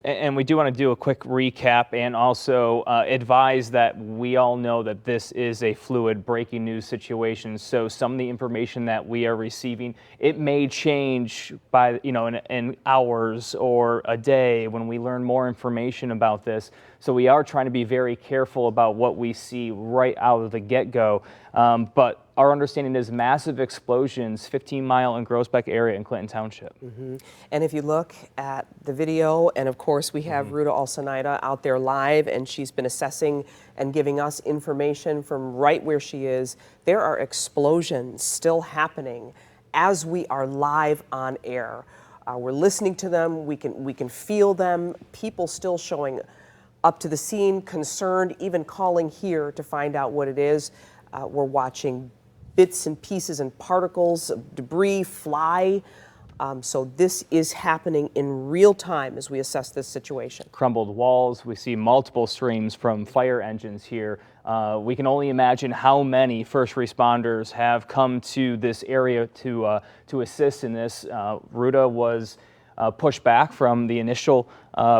And we do want to do a quick recap and also advise that we all know that this is a fluid breaking news situation. So some of the information that we are receiving, it may change by, in hours or a day when we learn more information about this. So we are trying to be very careful about what we see right out of the get-go. But our understanding is massive explosions, 15-mile and Groesbeck area in Clinton Township. And if you look at the video, and of course we have Ruta Alcenaida out there live, and she's been assessing and giving us information from right where she is. There are explosions still happening as we are live on air. We're listening to them, we can feel them, people still showing up to the scene, concerned, even calling here to find out what it is. We're watching bits and pieces and particles of debris fly. So this is happening in real time as we assess this situation. Crumbled walls, we see multiple streams from fire engines here. We can only imagine how many first responders have come to this area to assist in this. Ruta was pushed back from the initial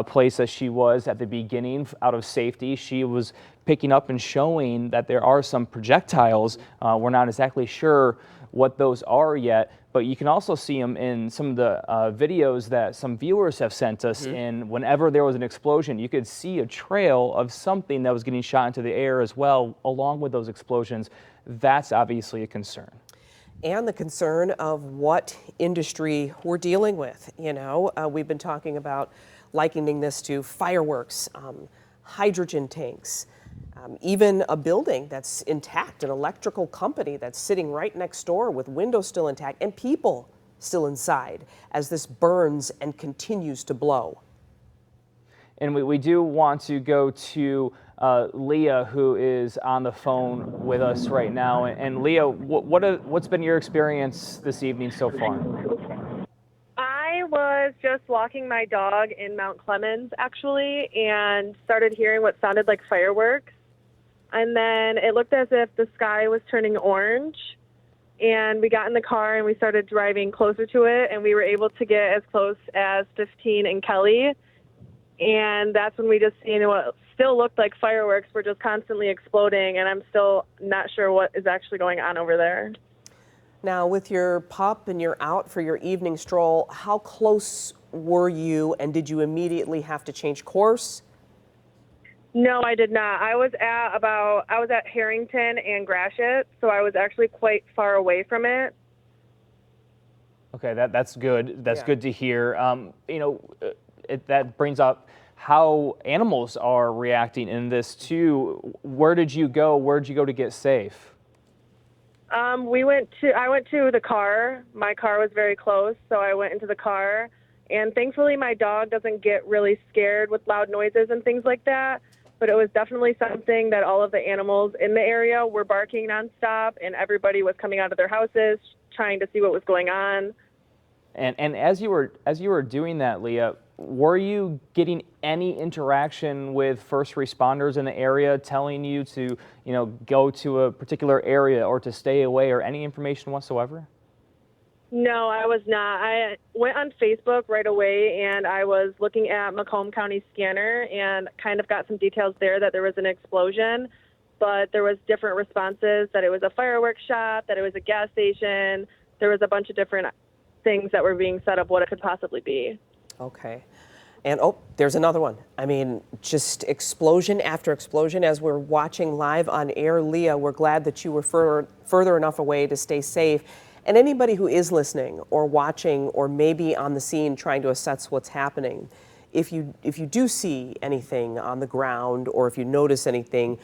place that she was at the beginning out of safety. She was picking up and showing that there are some projectiles. We're not exactly sure what those are yet, but you can also see them in some of the videos that some viewers have sent us. And whenever there was an explosion, you could see a trail of something that was getting shot into the air as well, along with those explosions. That's obviously a concern. And the concern of what industry we're dealing with. We've been talking about likening this to fireworks, hydrogen tanks, even a building that's intact, an electrical company that's sitting right next door with windows still intact and people still inside as this burns and continues to blow. And we do want to go to Leah, who is on the phone with us right now. And Leah, what's been your experience this evening so far? I was just walking my dog in Mount Clemens, actually, and started hearing what sounded like fireworks. And then it looked as if the sky was turning orange. And we got in the car and we started driving closer to it, and we were able to get as close as 15 and Kelly. And that's when we just seen what still looked like fireworks were just constantly exploding, and I'm still not sure what is actually going on over there. Now, with your pup and you're out for your evening stroll, how close were you, and did you immediately have to change course? No, I did not. I was at Harrington and Gratiot, so I was actually quite far away from it. Okay, that's good. That's good to hear. That brings up how animals are reacting in this too. Where did you go? Where did you go to get safe? I went to the car. My car was very close, so I went into the car. And thankfully, my dog doesn't get really scared with loud noises and things like that. But it was definitely something that all of the animals in the area were barking nonstop, and everybody was coming out of their houses trying to see what was going on. And as you were doing that, Leah, were you getting any interaction with first responders in the area telling you to, go to a particular area or to stay away, or any information whatsoever? No, I was not. I went on Facebook right away, and I was looking at Macomb County Scanner and kind of got some details there that there was an explosion, but there was different responses, that it was a fireworks shop, that it was a gas station. There was a bunch of different things that were being said of what it could possibly be. Okay. And there's another one. I mean, just explosion after explosion as we're watching live on air. Leah, we're glad that you were further enough away to stay safe. And anybody who is listening or watching or maybe on the scene trying to assess what's happening, if you do see anything on the ground or if you notice anything,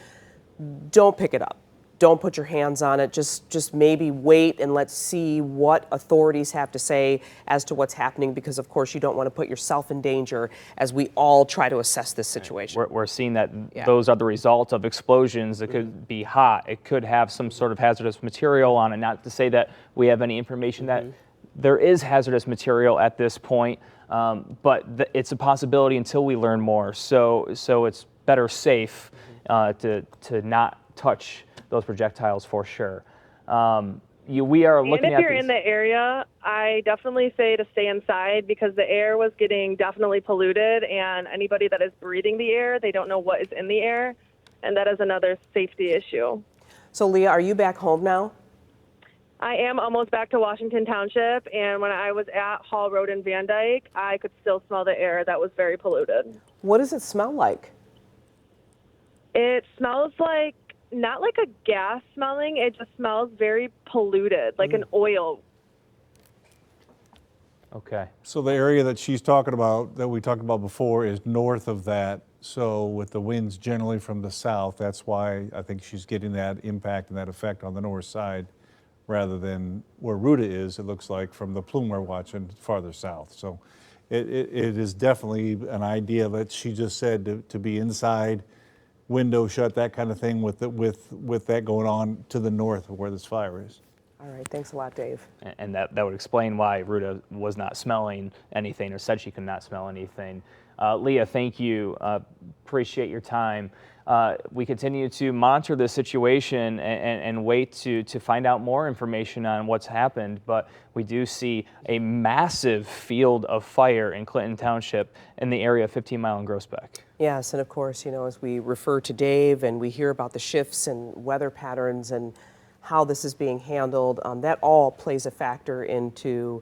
don't pick it up. Don't put your hands on it. Just maybe wait and let's see what authorities have to say as to what's happening, because of course you don't want to put yourself in danger as we all try to assess this situation. We're seeing that those are the results of explosions. It could be hot. It could have some sort of hazardous material on it. Not to say that we have any information that there is hazardous material at this point, but it's a possibility until we learn more. So it's better safe to not touch those projectiles for sure. we are And looking if at you're these. in the area, I definitely say to stay inside because the air was getting definitely polluted, and anybody that is breathing the air, they don't know what is in the air, and that is another safety issue. So Leah, are you back home now? I am almost back to Washington Township, and when I was at Hall Road in Van Dyke, I could still smell the air that was very polluted. What does it smell like? It smells like, not like a gas smelling, it just smells very polluted, like an oil. Okay. So the area that she's talking about, that we talked about before, is north of that. So with the winds generally from the south, that's why I think she's getting that impact and that effect on the north side, rather than where Ruta is, it looks like, from the plume we're watching farther south. So it is definitely an idea that she just said to be inside, window shut, that kind of thing, with that going on to the north of where this fire is. All right, thanks a lot, Dave. And that would explain why Ruta was not smelling anything, or said she could not smell anything. Leah, thank you. Appreciate your time. We continue to monitor the situation and wait to find out more information on what's happened, but we do see a massive field of fire in Clinton Township in the area of 15 Mile and Groesbeck. Yes, and of course, as we refer to Dave and we hear about the shifts and weather patterns and how this is being handled, that all plays a factor into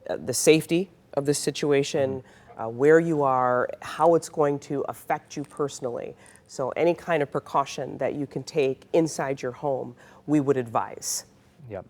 the safety of this situation, where you are, how it's going to affect you personally. So any kind of precaution that you can take inside your home, we would advise. Yep.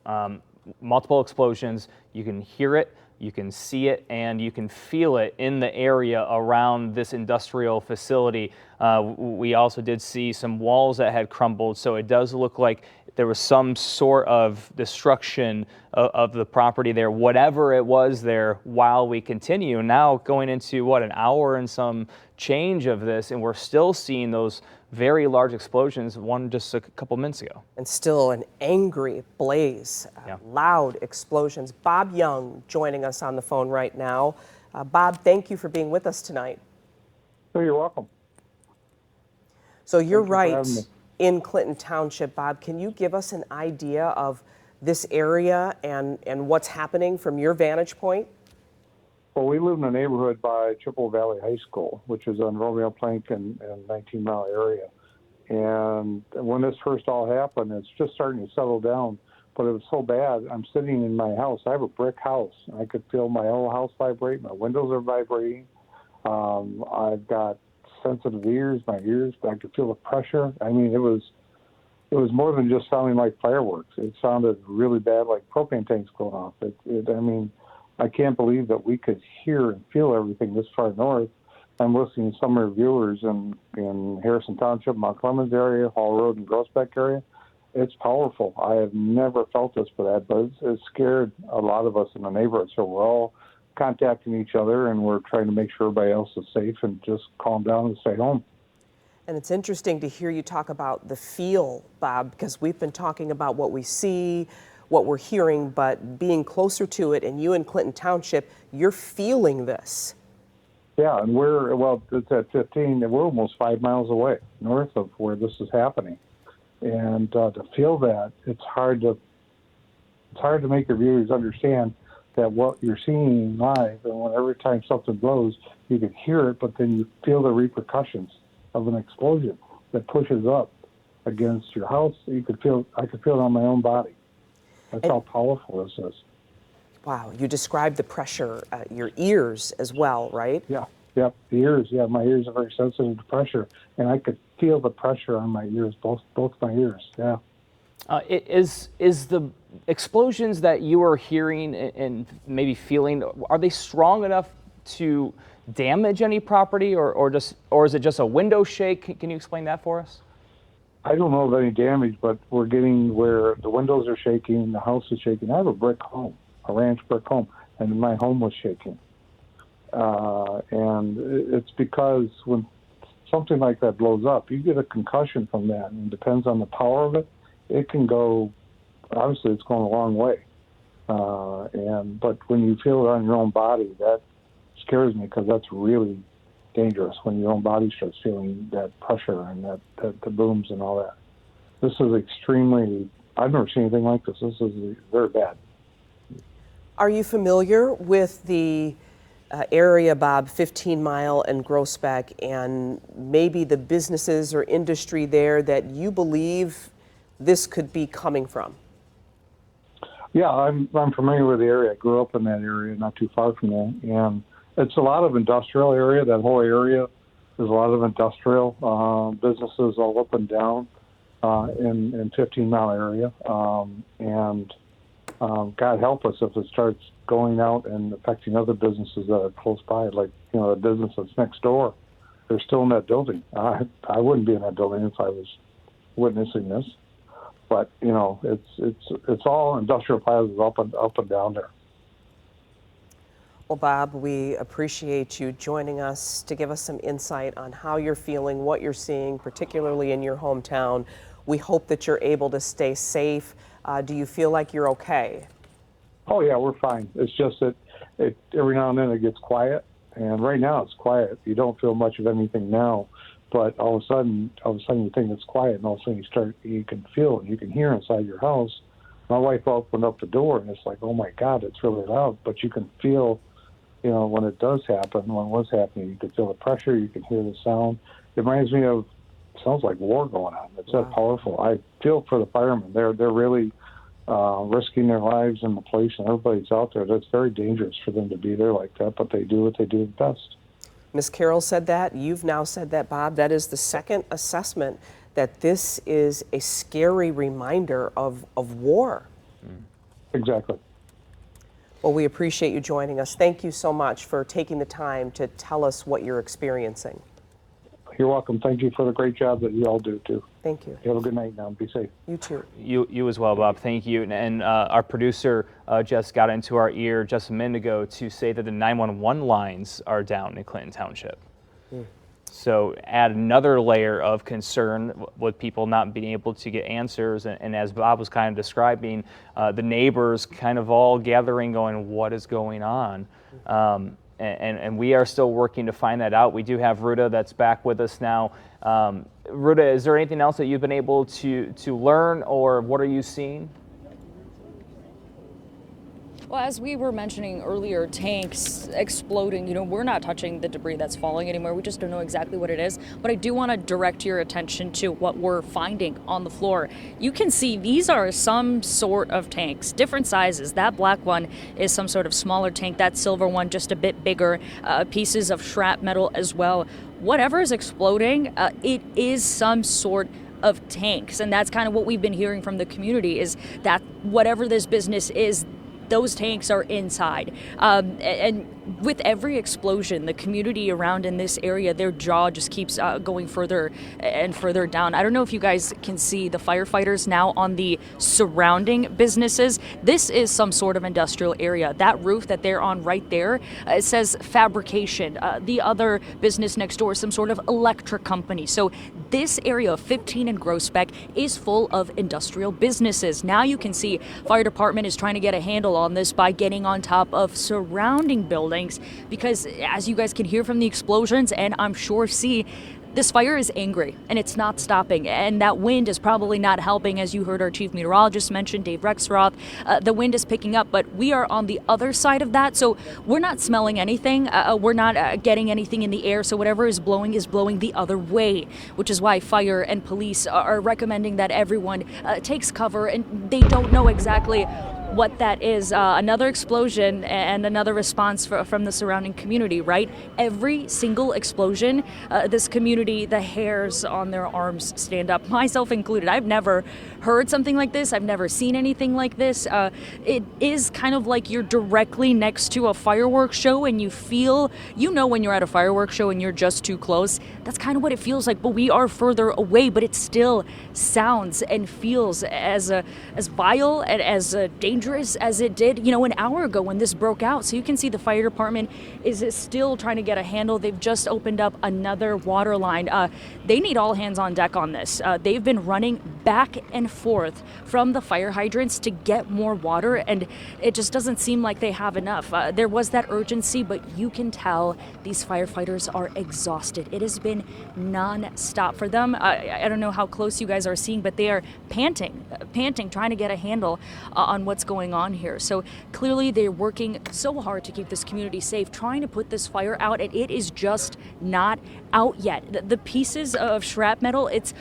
Multiple explosions. You can hear it, you can see it, and you can feel it in the area around this industrial facility. We also did see some walls that had crumbled, so it does look like there was some sort of destruction of the property there, whatever it was there, while we continue. Now going into, what, an hour and some change of this, and we're still seeing those very large explosions, one just a couple minutes ago. And still an angry blaze, loud explosions. Bob Young joining us on the phone right now. Bob, thank you for being with us tonight. Oh, you're welcome. So you're Thank you for right having me. in Clinton Township. Bob, can you give us an idea of this area and what's happening from your vantage point? Well, we live in a neighborhood by Chippewa Valley High School, which is on Romeo Plank and 19 Mile area. And when this first all happened, it's just starting to settle down, but it was so bad. I'm sitting in my house. I have a brick house. I could feel my whole house vibrate. My windows are vibrating. I've got sensitive ears. My ears, I could feel the pressure. I mean, it was more than just sounding like fireworks. It sounded really bad, like propane tanks going off. I can't believe that we could hear and feel everything this far north. I'm listening to some of our viewers in Harrison Township, Mount Clemens area, Hall Road, and Groesbeck area. It's powerful. I have never felt this for that, but it scared a lot of us in the neighborhood. So we're all contacting each other, and we're trying to make sure everybody else is safe and just calm down and stay home. And it's interesting to hear you talk about the feel, Bob, because we've been talking about what we see, what we're hearing, but being closer to it, and you in Clinton Township, you're feeling this. Yeah, and it's at 15, and we're almost 5 miles away north of where this is happening. And to feel that, it's hard to make your viewers understand that what you're seeing live, and every time something blows, you can hear it, but then you feel the repercussions of an explosion that pushes up against your house. I could feel it on my own body. That's how powerful this is. Wow, you described the pressure, your ears as well, right? Yeah, the ears. Yeah, my ears are very sensitive to pressure, and I could feel the pressure on my ears, both my ears. Yeah. Is the explosions that you are hearing and maybe feeling, are they strong enough to damage any property, or is it just a window shake? Can you explain that for us? I don't know of any damage, but we're getting where the windows are shaking, the house is shaking. I have a brick home, a ranch brick home, and my home was shaking. And it's because when something like that blows up, you get a concussion from that, and it depends on the power of it. It can go, obviously it's going a long way. But when you feel it on your own body, that scares me, because that's really dangerous when your own body starts feeling that pressure and that the booms and all that. This is extremely I've never seen anything like this. This is very bad. Are you familiar with the area, Bob, 15 Mile and Groesbeck, and maybe the businesses or industry there that you believe this could be coming from? Yeah, I'm familiar with the area. I grew up in that area, not too far from there, and it's a lot of industrial area. That whole area, there's a lot of industrial businesses all up and down in 15 Mile area, and God help us if it starts going out and affecting other businesses that are close by, like the business that's next door. They're still in that building. I wouldn't be in that building if I was witnessing this. But it's all industrial plazas up and down there. Well, Bob, we appreciate you joining us to give us some insight on how you're feeling, what you're seeing, particularly in your hometown. We hope that you're able to stay safe. Do you feel like you're okay? Oh yeah, we're fine. It's just that every now and then it gets quiet, and right now it's quiet. You don't feel much of anything now, but all of a sudden you think it's quiet, and all of a sudden you can feel it, you can hear inside your house. My wife opened up the door, and it's like, oh my God, it's really loud. But you can feel, when it does happen, when it was happening, you can feel the pressure, you can hear the sound. It reminds me of, sounds like war going on. It's that powerful. I feel for the firemen. They're really risking their lives in the place, and everybody's out there. That's very dangerous for them to be there like that, but they do what they do best. Ms. Carroll said that. You've now said that, Bob. That is the second assessment that this is a scary reminder of war. Exactly. Well, we appreciate you joining us. Thank you so much for taking the time to tell us what you're experiencing. You're welcome. Thank you for the great job that you all do, too. Thank you. You have a good night now. Be safe. You too. You as well, Bob. Thank you. And our producer just got into our ear just a minute ago to say that the 911 lines are down in Clinton Township. So add another layer of concern with people not being able to get answers. And as Bob was kind of describing, the neighbors kind of all gathering going, what is going on? And we are still working to find that out. We do have Ruta that's back with us now. Ruta, is there anything else that you've been able to learn, or what are you seeing? Well, as we were mentioning earlier, tanks exploding, we're not touching the debris that's falling anymore. We just don't know exactly what it is. But I do want to direct your attention to what we're finding on the floor. You can see these are some sort of tanks, different sizes. That black one is some sort of smaller tank. That silver one just a bit bigger, pieces of shrapnel as well. Whatever is exploding, it is some sort of tanks. And that's kind of what we've been hearing from the community, is that whatever this business is, those tanks are inside. And with every explosion, the community around in this area, their jaw just keeps going further and further down. I don't know if you guys can see the firefighters now on the surrounding businesses. This is some sort of industrial area. That roof that they're on right there, it says fabrication. The other business next door, some sort of electric company. So this area of 15 and Groesbeck is full of industrial businesses. Now you can see fire department is trying to get a handle on this by getting on top of surrounding buildings, because as you guys can hear from the explosions, and I'm sure see, this fire is angry and it's not stopping, and that wind is probably not helping. As you heard our chief meteorologist mention, Dave Rexroth, the wind is picking up, but we are on the other side of that, so we're not smelling anything, we're not getting anything in the air, so whatever is blowing the other way, which is why fire and police are recommending that everyone takes cover, and they don't know exactly what that is. Another explosion and another response from the surrounding community, right? Every single explosion, this community, the hairs on their arms stand up, myself included. I've never heard something like this. I've never seen anything like this. It is kind of like you're directly next to a fireworks show, and you feel, when you're at a fireworks show and you're just too close, that's kind of what it feels like, but we are further away, but it still sounds and feels as vile and as dangerous dangerous as it did, an hour ago when this broke out. So you can see the fire department is still trying to get a handle. They've just opened up another water line. They need all hands on deck on this. They've been running back and forth from the fire hydrants to get more water, and it just doesn't seem like they have enough. There was that urgency, but you can tell these firefighters are exhausted. It has been non-stop for them. I don't know how close you guys are seeing, but they are panting, trying to get a handle on what's going on here. So clearly they're working so hard to keep this community safe, trying to put this fire out, and it is just not out yet. The pieces of shrapnel, it's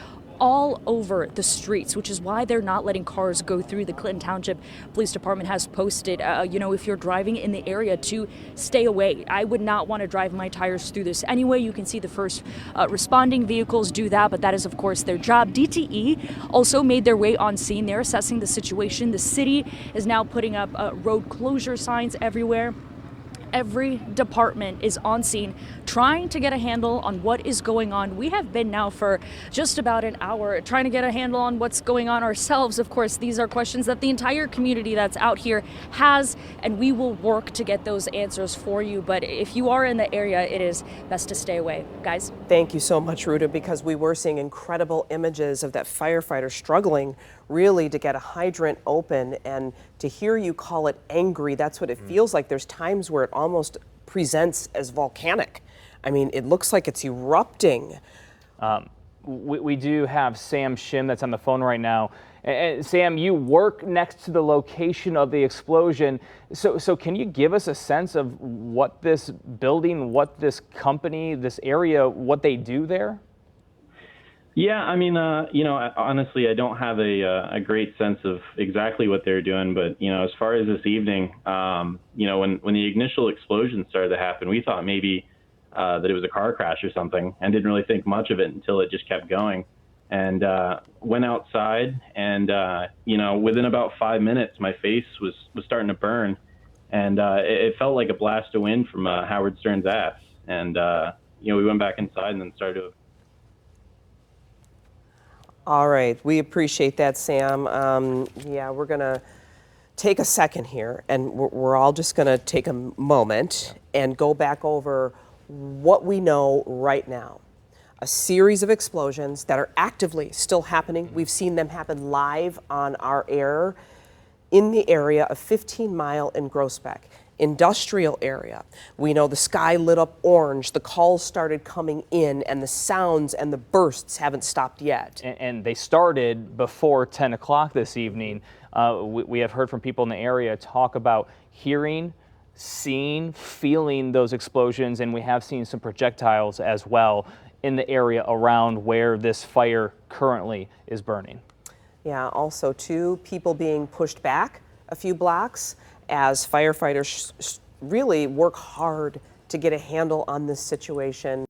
all over the streets, which is why they're not letting cars go through. The Clinton Township Police Department has posted, if you're driving in the area, to stay away. I would not want to drive my tires through this anyway. You can see the first responding vehicles do that, but that is, of course, their job. DTE also made their way on scene. They're assessing the situation. The city is now putting up road closure signs everywhere. Every department is on scene trying to get a handle on what is going on. We have been now for just about an hour trying to get a handle on what's going on ourselves. Of course, these are questions that the entire community that's out here has, and we will work to get those answers for you. But if you are in the area, it is best to stay away. Guys? Thank you so much, Ruta, because we were seeing incredible images of that firefighter struggling really to get a hydrant open, and to hear you call it angry, that's what it feels like. There's times where it almost presents as volcanic. I mean, it looks like it's erupting. We do have Sam Shim that's on the phone right now. And Sam, you work next to the location of the explosion. So can you give us a sense of what this building, what this company, this area, what they do there? Yeah, I mean, honestly, I don't have a great sense of exactly what they're doing. But, as far as this evening, when the initial explosion started to happen, we thought maybe that it was a car crash or something, and didn't really think much of it until it just kept going. And went outside, and, within about 5 minutes, my face was starting to burn. And it felt like a blast of wind from Howard Stern's ass. And, we went back inside and then started to... All right, we appreciate that, Sam. We're going to take a second here, and we're all just going to take a moment and go back over what we know right now. A series of explosions that are actively still happening. We've seen them happen live on our air in the area of 15 Mile and Groesbeck. Industrial area. We know the sky lit up orange, the calls started coming in, and the sounds and the bursts haven't stopped yet. And they started before 10 o'clock this evening. We have heard from people in the area talk about hearing, seeing, feeling those explosions, and we have seen some projectiles as well in the area around where this fire currently is burning. Yeah, also too, people being pushed back a few blocks as firefighters really work hard to get a handle on this situation.